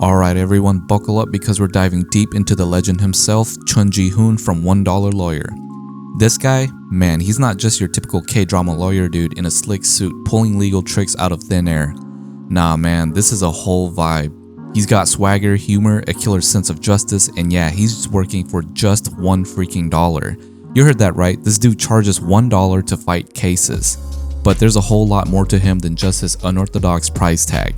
Alright everyone, buckle up because we're diving deep into the legend himself, Chun Ji Hoon from $1 Lawyer. This guy, man, he's not just your typical K-drama lawyer dude in a slick suit pulling legal tricks out of thin air. Nah man, this is a whole vibe. He's got swagger, humor, a killer sense of justice, and yeah, he's just working for just $1 freaking dollar. You heard that right, this dude charges $1 to fight cases. But there's a whole lot more to him than just his unorthodox price tag.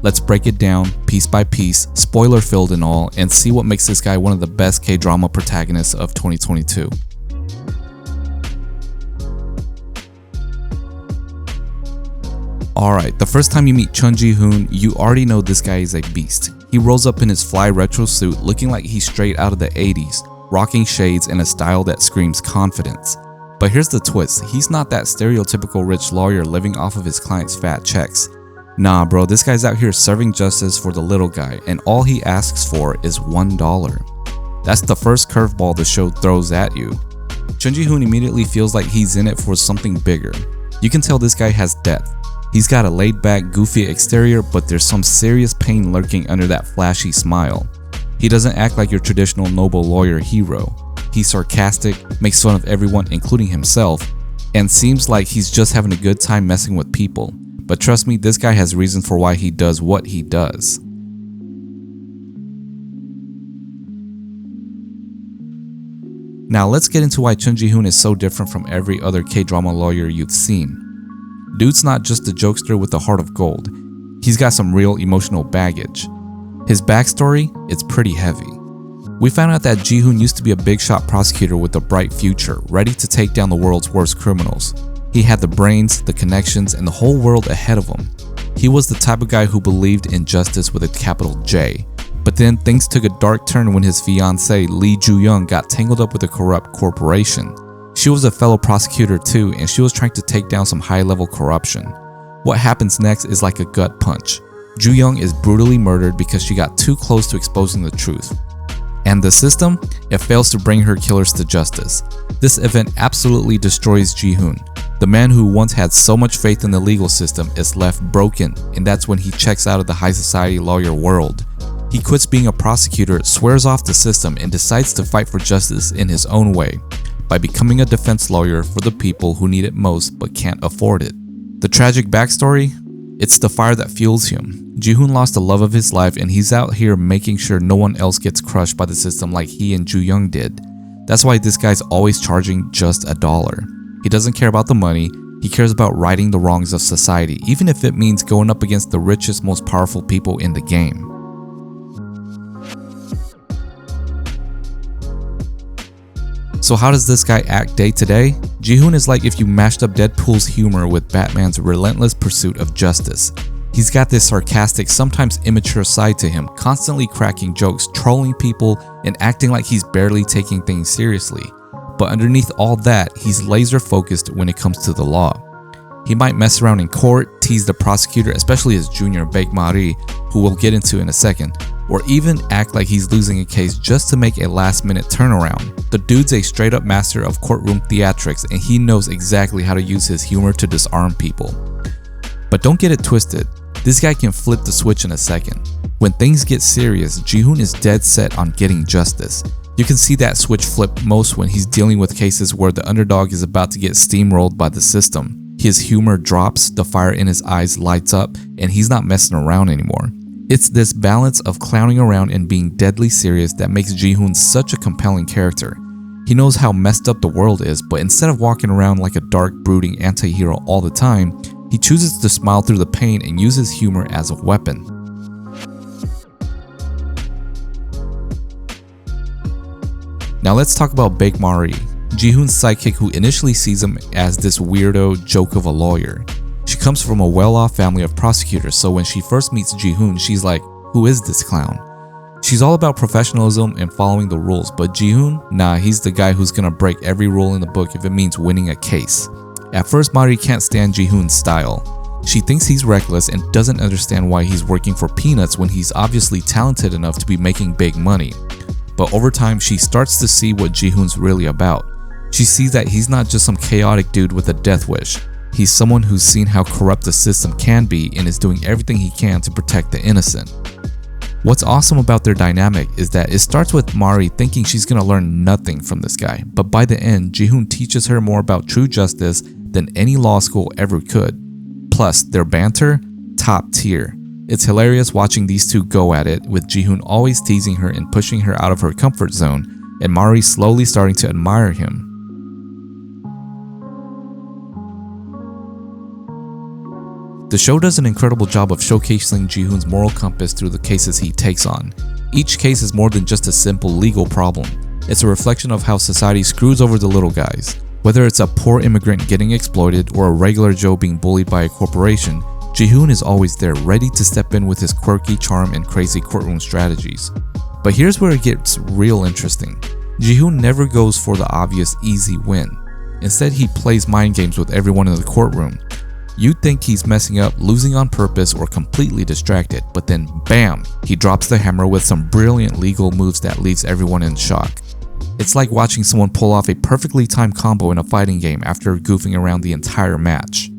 Let's break it down piece by piece, spoiler filled and all, and see what makes this guy one of the best K-drama protagonists of 2022. Alright, the first time you meet Chun Ji Hoon, you already know this guy is a beast. He rolls up in his fly retro suit looking like he's straight out of the 80s, rocking shades and a style that screams confidence. But here's the twist, he's not that stereotypical rich lawyer living off of his clients' fat checks. Nah bro, this guy's out here serving justice for the little guy, and all he asks for is $1. That's the first curveball the show throws at you. Chun Ji Hoon immediately feels like he's in it for something bigger. You can tell this guy has depth. He's got a laid-back, goofy exterior, but there's some serious pain lurking under that flashy smile. He doesn't act like your traditional noble lawyer hero. He's sarcastic, makes fun of everyone including himself, and seems like he's just having a good time messing with people. But trust me, this guy has reason for why he does what he does. Now let's get into why Chun Ji Hoon is so different from every other K-drama lawyer you've seen. Dude's not just a jokester with a heart of gold. He's got some real emotional baggage. His backstory, it's pretty heavy. We found out that Ji-hun used to be a big shot prosecutor with a bright future, ready to take down the world's worst criminals. He had the brains, the connections, and the whole world ahead of him. He was the type of guy who believed in justice with a capital J. But then things took a dark turn when his fiancée Lee Joo-young got tangled up with a corrupt corporation. She was a fellow prosecutor too, and she was trying to take down some high-level corruption. What happens next is like a gut punch. Joo-young is brutally murdered because she got too close to exposing the truth. And the system? It fails to bring her killers to justice. This event absolutely destroys Ji-hun. The man who once had so much faith in the legal system is left broken, and that's when he checks out of the high society lawyer world. He quits being a prosecutor, swears off the system, and decides to fight for justice in his own way, by becoming a defense lawyer for the people who need it most but can't afford it. The tragic backstory? It's the fire that fuels him. Ji-hun lost the love of his life, and he's out here making sure no one else gets crushed by the system like he and Joo-young did. That's why this guy's always charging just $1. He doesn't care about the money, he cares about righting the wrongs of society, even if it means going up against the richest, most powerful people in the game. So how does this guy act day to day? Ji-hun is like if you mashed up Deadpool's humor with Batman's relentless pursuit of justice. He's got this sarcastic, sometimes immature side to him, constantly cracking jokes, trolling people, and acting like he's barely taking things seriously. But underneath all that, he's laser focused when it comes to the law. He might mess around in court, tease the prosecutor, especially his junior Baek Ma-ri, who we'll get into in a second, or even act like he's losing a case just to make a last-minute turnaround. The dude's a straight-up master of courtroom theatrics, and he knows exactly how to use his humor to disarm people. But don't get it twisted, this guy can flip the switch in a second. When things get serious, Ji-hun is dead set on getting justice. You can see that switch flip most when he's dealing with cases where the underdog is about to get steamrolled by the system. His humor drops, the fire in his eyes lights up, and he's not messing around anymore. It's this balance of clowning around and being deadly serious that makes Ji-hun such a compelling character. He knows how messed up the world is, but instead of walking around like a dark, brooding anti-hero all the time, he chooses to smile through the pain and uses humor as a weapon. Now let's talk about Baek Ma-ri, Ji-hun's sidekick who initially sees him as this weirdo joke of a lawyer. She comes from a well-off family of prosecutors, so when she first meets Ji-hun, she's like, who is this clown? She's all about professionalism and following the rules, but Ji-hun, nah, he's the guy who's gonna break every rule in the book if it means winning a case. At first, Ma-ri can't stand Ji-hun's style. She thinks he's reckless and doesn't understand why he's working for peanuts when he's obviously talented enough to be making big money. But over time, she starts to see what Ji-hun's really about. She sees that he's not just some chaotic dude with a death wish. He's someone who's seen how corrupt the system can be and is doing everything he can to protect the innocent. What's awesome about their dynamic is that it starts with Ma-ri thinking she's gonna learn nothing from this guy, but by the end, Ji-hun teaches her more about true justice than any law school ever could. Plus, their banter, top tier. It's hilarious watching these two go at it, with Ji-hun always teasing her and pushing her out of her comfort zone, and Ma-ri slowly starting to admire him. The show does an incredible job of showcasing Ji-hun's moral compass through the cases he takes on. Each case is more than just a simple legal problem. It's a reflection of how society screws over the little guys. Whether it's a poor immigrant getting exploited or a regular Joe being bullied by a corporation, Ji-hun is always there, ready to step in with his quirky charm and crazy courtroom strategies. But here's where it gets real interesting. Ji-hun never goes for the obvious easy win. Instead, he plays mind games with everyone in the courtroom. You'd think he's messing up, losing on purpose, or completely distracted, but then bam, he drops the hammer with some brilliant legal moves that leaves everyone in shock. It's like watching someone pull off a perfectly timed combo in a fighting game after goofing around the entire match.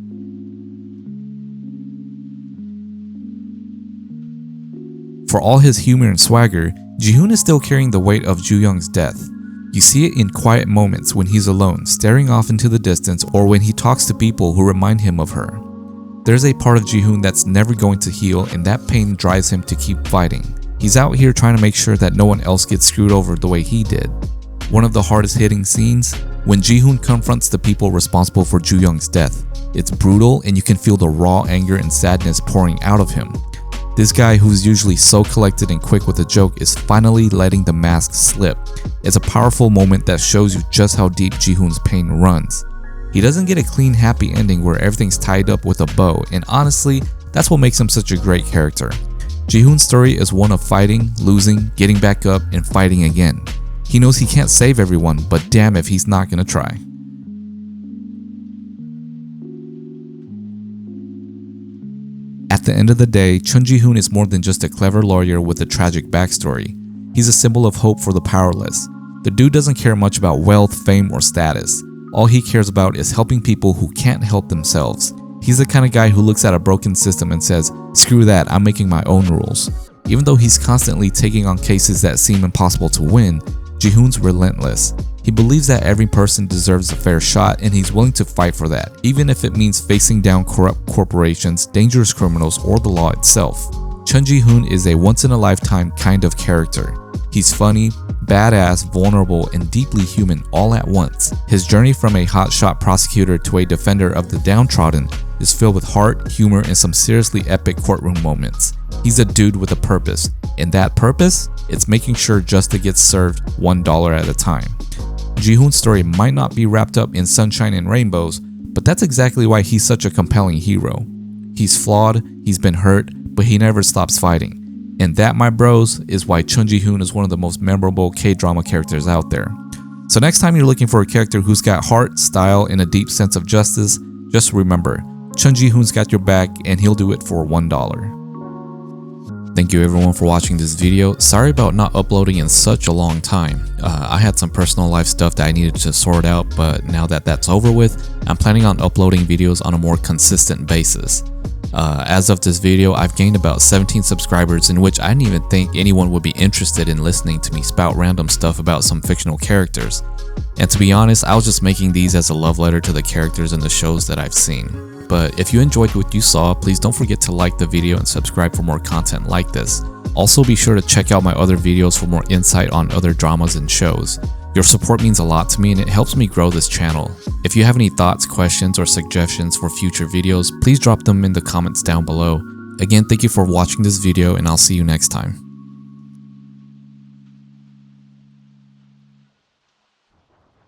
For all his humor and swagger, Ji-hun is still carrying the weight of Ju-young's death. You see it in quiet moments when he's alone, staring off into the distance, or when he talks to people who remind him of her. There's a part of Ji-hun that's never going to heal, and that pain drives him to keep fighting. He's out here trying to make sure that no one else gets screwed over the way he did. One of the hardest hitting scenes, when Ji-hun confronts the people responsible for Ju-young's death. It's brutal, and you can feel the raw anger and sadness pouring out of him. This guy, who's usually so collected and quick with a joke, is finally letting the mask slip. It's a powerful moment that shows you just how deep Ji-hun's pain runs. He doesn't get a clean, happy ending where everything's tied up with a bow, and honestly, that's what makes him such a great character. Ji-hun's story is one of fighting, losing, getting back up, and fighting again. He knows he can't save everyone, but damn if he's not gonna try. At the end of the day, Chun Ji Hoon is more than just a clever lawyer with a tragic backstory. He's a symbol of hope for the powerless. The dude doesn't care much about wealth, fame, or status. All he cares about is helping people who can't help themselves. He's the kind of guy who looks at a broken system and says, "Screw that, I'm making my own rules." Even though he's constantly taking on cases that seem impossible to win, Ji-hoon's relentless. He believes that every person deserves a fair shot, and he's willing to fight for that, even if it means facing down corrupt corporations, dangerous criminals, or the law itself. Chun Ji Hoon is a once-in-a-lifetime kind of character. He's funny, badass, vulnerable, and deeply human all at once. His journey from a hotshot prosecutor to a defender of the downtrodden is filled with heart, humor, and some seriously epic courtroom moments. He's a dude with a purpose, and that purpose? It's making sure justice gets served $1 at a time. Ji-hoon's story might not be wrapped up in sunshine and rainbows, but that's exactly why he's such a compelling hero. He's flawed, he's been hurt, but he never stops fighting. And that, my bros, is why Chun Ji Hoon is one of the most memorable K-drama characters out there. So next time you're looking for a character who's got heart, style, and a deep sense of justice, just remember, Chun Ji Hoon's got your back and he'll do it for $1. Thank you everyone for watching this video. Sorry about not uploading in such a long time. I had some personal life stuff that I needed to sort out, but now that that's over with, I'm planning on uploading videos on a more consistent basis. As of this video, I've gained about 17 subscribers, in which I didn't even think anyone would be interested in listening to me spout random stuff about some fictional characters. And to be honest, I was just making these as a love letter to the characters in the shows that I've seen. But if you enjoyed what you saw, please don't forget to like the video and subscribe for more content like this. Also, be sure to check out my other videos for more insight on other dramas and shows. Your support means a lot to me and it helps me grow this channel. If you have any thoughts, questions, or suggestions for future videos, please drop them in the comments down below. Again, thank you for watching this video and I'll see you next time.